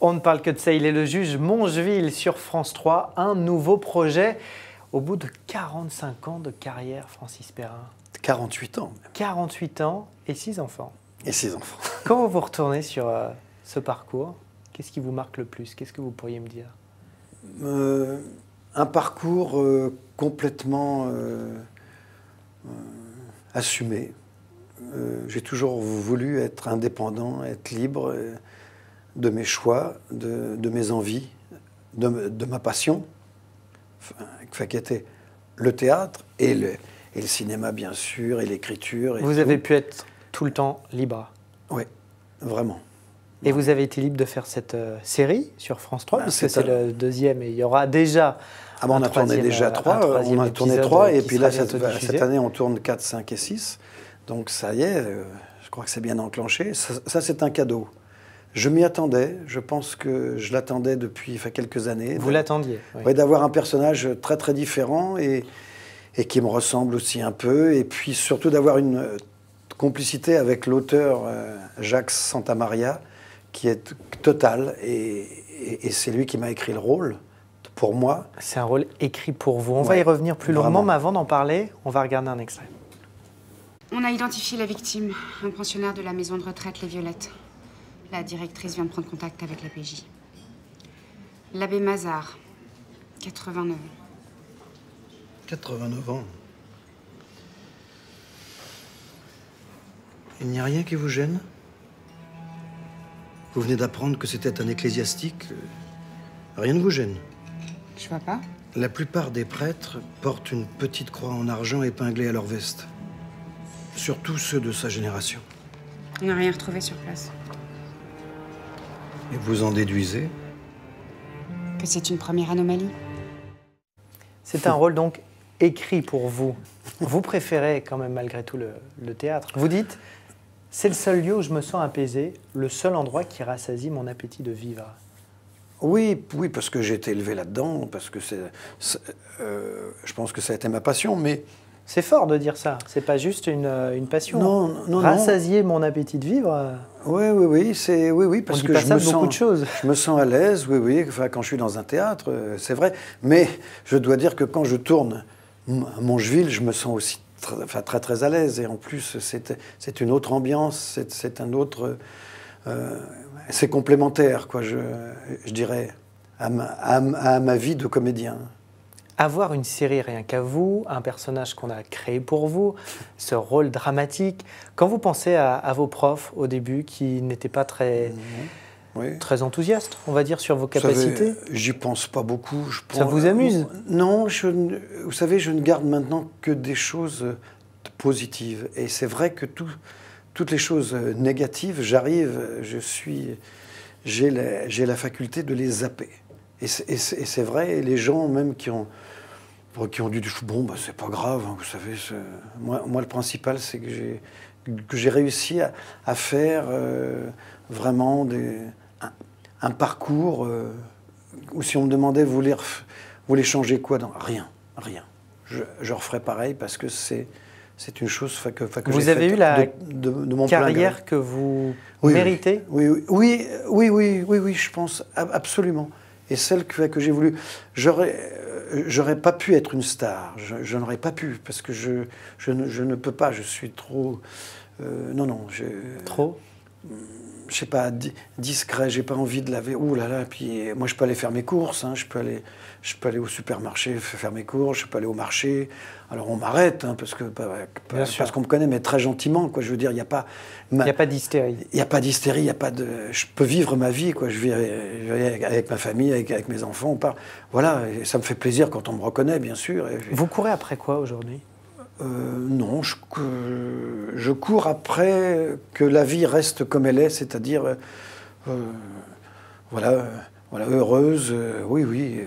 On ne parle que de ça, il est le juge Mongeville sur France 3, un nouveau projet au bout de 45 ans de carrière, Francis Perrin. 48 ans. Même. 48 ans et 6 enfants. Et 6 enfants. Quand vous retournez sur ce parcours, qu'est-ce qui vous marque le plus? Qu'est-ce que vous pourriez me dire? Un parcours complètement assumé. J'ai toujours voulu être indépendant, être libre de mes choix, de mes envies, de ma passion, qui était le théâtre et le cinéma, bien sûr, et l'écriture. Vous avez pu être tout le temps libre? Oui, vraiment. Et vous avez été libre de faire cette série sur France 3, parce que c'est le deuxième, et il y aura déjà on a tourné déjà 3, on a tourné 3, et puis là, cette année, on tourne 4, 5 et 6. Donc ça y est, je crois que c'est bien enclenché. Ça c'est un cadeau. Je m'y attendais, je pense que je l'attendais depuis quelques années. Vous l'attendiez? Oui, d'avoir un personnage très très différent et qui me ressemble aussi un peu. Et puis surtout d'avoir une complicité avec l'auteur Jacques Santamaria, qui est totale. Et c'est lui qui m'a écrit le rôle, pour moi. C'est un rôle écrit pour vous. On va y revenir plus longuement, mais avant d'en parler, on va regarder un extrait. On a identifié la victime, un pensionnaire de la maison de retraite Les Violettes. La directrice vient de prendre contact avec la PJ. L'abbé Mazard, 89 ans. 89 ans. Il n'y a rien qui vous gêne? Vous venez d'apprendre que c'était un ecclésiastique. Rien ne vous gêne? Je vois pas. La plupart des prêtres portent une petite croix en argent épinglée à leur veste. Surtout ceux de sa génération. On n'a rien retrouvé sur place. Et vous en déduisez? Que c'est une première anomalie. C'est un rôle donc écrit pour vous. Vous préférez quand même malgré tout le théâtre. Vous dites, c'est le seul lieu où je me sens apaisé, le seul endroit qui rassasie mon appétit de vivre. Oui, parce que j'ai été élevé là-dedans, parce que je pense que ça a été ma passion, mais... C'est fort de dire ça, c'est pas juste une passion. Non. Rassasier mon appétit de vivre. Oui, parce que je me sens à l'aise, quand je suis dans un théâtre, c'est vrai. Mais je dois dire que quand je tourne à Mongeville, je me sens aussi très, très à l'aise. Et en plus, c'est une autre ambiance, c'est un autre... c'est complémentaire, quoi, je dirais, à ma vie de comédien. Avoir une série rien qu'à vous, un personnage qu'on a créé pour vous, ce rôle dramatique. Quand vous pensez à vos profs au début qui n'étaient pas très enthousiastes, on va dire, sur vos capacités? J'y pense pas beaucoup. Ça vous amuse? Non, vous savez, je ne garde maintenant que des choses positives. Et c'est vrai que toutes les choses négatives, j'ai la faculté de les zapper. Et c'est vrai, les gens même qui ont dit bon, c'est pas grave, hein, vous savez, moi le principal c'est que j'ai réussi à faire vraiment un parcours où si on me demandait vous voulez changer quoi? Rien. Je referais pareil parce que c'est une chose que vous avez eu la carrière que vous méritez? Oui, je pense absolument. Et celle que j'ai voulu, j'aurais pas pu être une star. Je n'aurais pas pu parce que je ne peux pas. Je suis trop. Trop. Je sais pas, discret. J'ai pas envie de laver. Ouh là là. Puis moi, je peux aller faire mes courses. Hein, je peux aller au supermarché faire mes courses. Je peux aller au marché. Alors on m'arrête hein, parce qu'on me connaît, mais très gentiment. Quoi. Je veux dire, il n'y a pas. Il n'y a pas d'hystérie. Il n'y a pas d'hystérie. Il y a pas de. Je peux vivre ma vie. Quoi. Je vis avec ma famille, avec mes enfants. On part. Voilà. Et ça me fait plaisir quand on me reconnaît, bien sûr. Vous courez après quoi aujourd'hui? Non, je cours après que la vie reste comme elle est, c'est-à-dire, heureuse. Oui,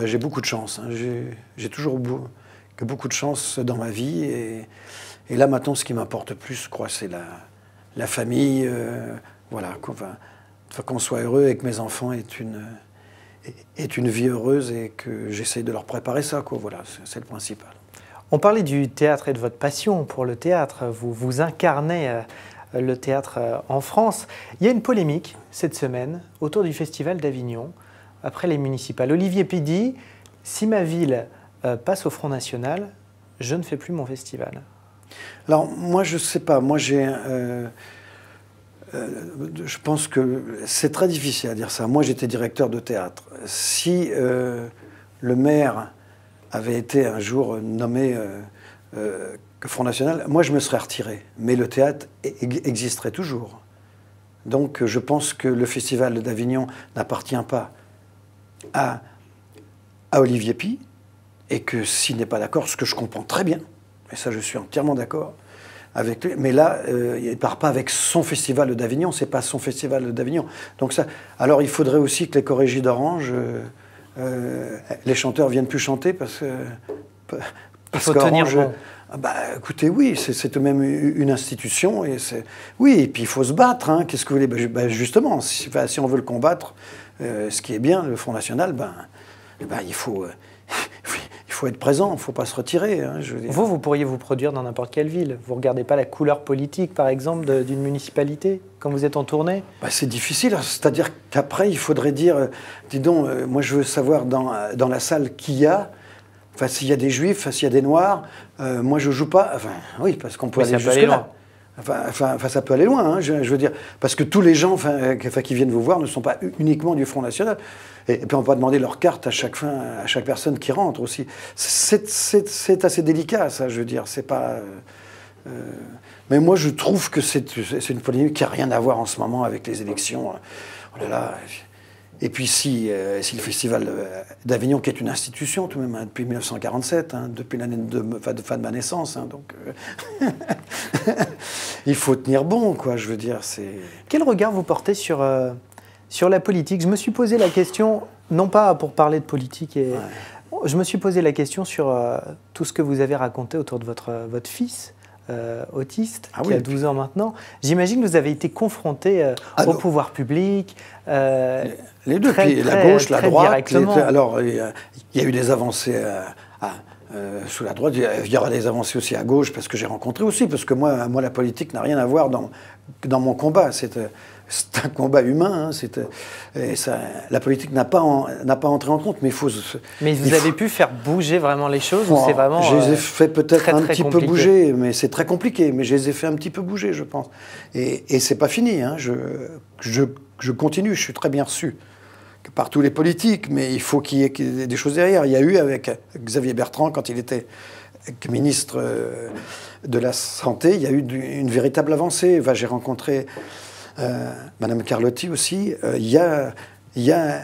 j'ai beaucoup de chance. Hein. J'ai toujours beaucoup de chance dans ma vie. Et là, maintenant, ce qui m'importe plus, je crois, c'est la famille. Qu'on soit heureux et que mes enfants aient une vie heureuse et que j'essaye de leur préparer ça. Quoi. Voilà, c'est le principal. On parlait du théâtre et de votre passion pour le théâtre. Vous incarnez le théâtre en France. Il y a une polémique cette semaine autour du Festival d'Avignon, après les municipales. Olivier Py dit « Si ma ville passe au Front National, je ne fais plus mon festival ». Alors, moi, je ne sais pas. Moi, je pense que c'est très difficile à dire ça. Moi, j'étais directeur de théâtre. Si le maire avait été un jour nommé Front National, moi, je me serais retiré. Mais le théâtre existerait toujours. Donc, je pense que le Festival d'Avignon n'appartient pas à Olivier Py, et que s'il n'est pas d'accord, ce que je comprends très bien, et ça, je suis entièrement d'accord avec lui. Mais là, il ne part pas avec son Festival d'Avignon, c'est pas son Festival d'Avignon. Donc ça, alors il faudrait aussi que les chorégies d'Orange, les chanteurs viennent plus chanter parce faut tenir bon. Bah, écoutez, oui, c'est tout de même une institution. Oui, et puis il faut se battre. Hein. Qu'est-ce que vous voulez? Justement, si on veut le combattre, ce qui est bien, le Front National, il faut être présent, il ne faut pas se retirer. Hein, je veux dire. Vous pourriez vous produire dans n'importe quelle ville. Vous ne regardez pas la couleur politique, par exemple, d'une municipalité, quand vous êtes en tournée? C'est difficile. C'est-à-dire qu'après, il faudrait dire, dis donc, moi je veux savoir dans la salle qui y a, enfin, s'il y a des juifs, s'il y a des noirs, moi je ne joue pas. Enfin, oui, parce qu'on peut aller jusque-là. Enfin, ça peut aller loin, hein, je veux dire. Parce que tous les gens qui viennent vous voir ne sont pas uniquement du Front National. Et puis on ne peut pas demander leur carte à chaque personne qui rentre aussi. C'est assez délicat, ça, je veux dire. C'est pas. Mais moi, je trouve que c'est une polémique qui n'a rien à voir en ce moment avec les élections. Oh là là. Et puis si le Festival d'Avignon, qui est une institution tout de même, hein, depuis 1947, hein, depuis l'année de fin de ma naissance, hein, donc il faut tenir bon, quoi, je veux dire. Quel regard vous portez sur la politique? Je me suis posé la question, non pas pour parler de politique, je me suis posé la question sur tout ce que vous avez raconté autour de votre fils, autiste, qui a 12 ans maintenant. J'imagine que vous avez été confronté au pouvoir public. Les deux, la gauche, la droite. Alors, il y a eu des avancées sous la droite. Il y aura des avancées aussi à gauche, parce que j'ai rencontré aussi, parce que moi la politique n'a rien à voir dans mon combat. C'est un combat humain. Hein, la politique n'a pas entré en compte, mais il faut... Mais vous avez pu faire bouger vraiment les choses, ou c'est vraiment je les ai fait peut-être un petit compliqué. peu bouger, mais c'est très compliqué, mais je les ai fait un petit peu bouger, je pense. Et c'est pas fini, hein, je continue, je suis très bien reçu par tous les politiques, mais il faut qu'il y ait des choses derrière. Il y a eu avec Xavier Bertrand, quand il était ministre de la Santé, il y a eu une véritable avancée. Enfin, j'ai rencontré Madame Carlotti aussi. Il y a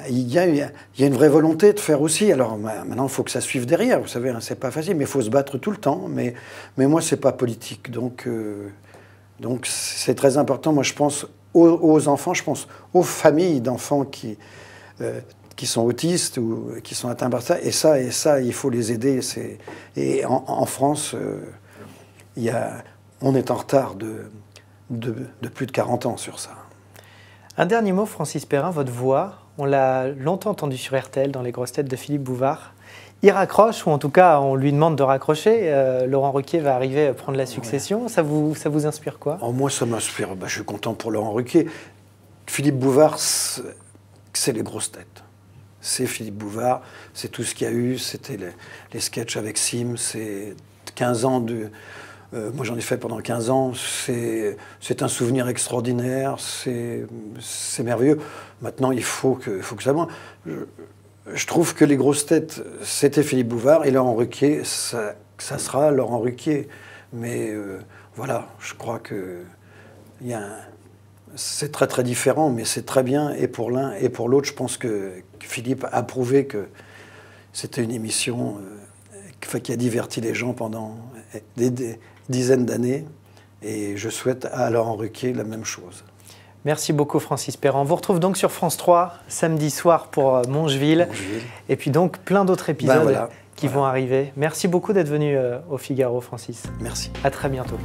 une vraie volonté de faire aussi. Alors maintenant, il faut que ça suive derrière. Vous savez, hein, c'est pas facile, mais il faut se battre tout le temps. Mais moi, c'est pas politique. Donc c'est très important. Moi, je pense aux enfants, je pense aux familles d'enfants qui sont autistes ou qui sont atteints par ça. Et ça, il faut les aider. Et en France, on est en retard de plus de 40 ans sur ça. Un dernier mot, Francis Perrin, votre voix, on l'a longtemps entendue sur RTL dans les grosses têtes de Philippe Bouvard. Il raccroche, ou en tout cas, on lui demande de raccrocher. Laurent Ruquier va arriver à prendre la succession. Ouais. Ça vous inspire quoi? Moi, ça m'inspire. Je suis content pour Laurent Ruquier. Philippe Bouvard, c'est les grosses têtes. C'est Philippe Bouvard, c'est tout ce qu'il y a eu. C'était les sketchs avec Sim, c'est 15 ans de... moi, j'en ai fait pendant 15 ans. C'est un souvenir extraordinaire. C'est merveilleux. Maintenant, il faut que ça aille. Je trouve que les grosses têtes, c'était Philippe Bouvard, et Laurent Ruquier, ça sera Laurent Ruquier. Mais voilà, je crois que c'est très très différent, mais c'est très bien, et pour l'un et pour l'autre. Je pense que Philippe a prouvé que c'était une émission qui a diverti les gens pendant des dizaines d'années, et je souhaite à Laurent Ruquier la même chose. Merci beaucoup Francis Perrin. On vous retrouve donc sur France 3 samedi soir pour Mongeville. Et puis donc plein d'autres épisodes qui vont arriver. Merci beaucoup d'être venu au Figaro, Francis. Merci. À très bientôt.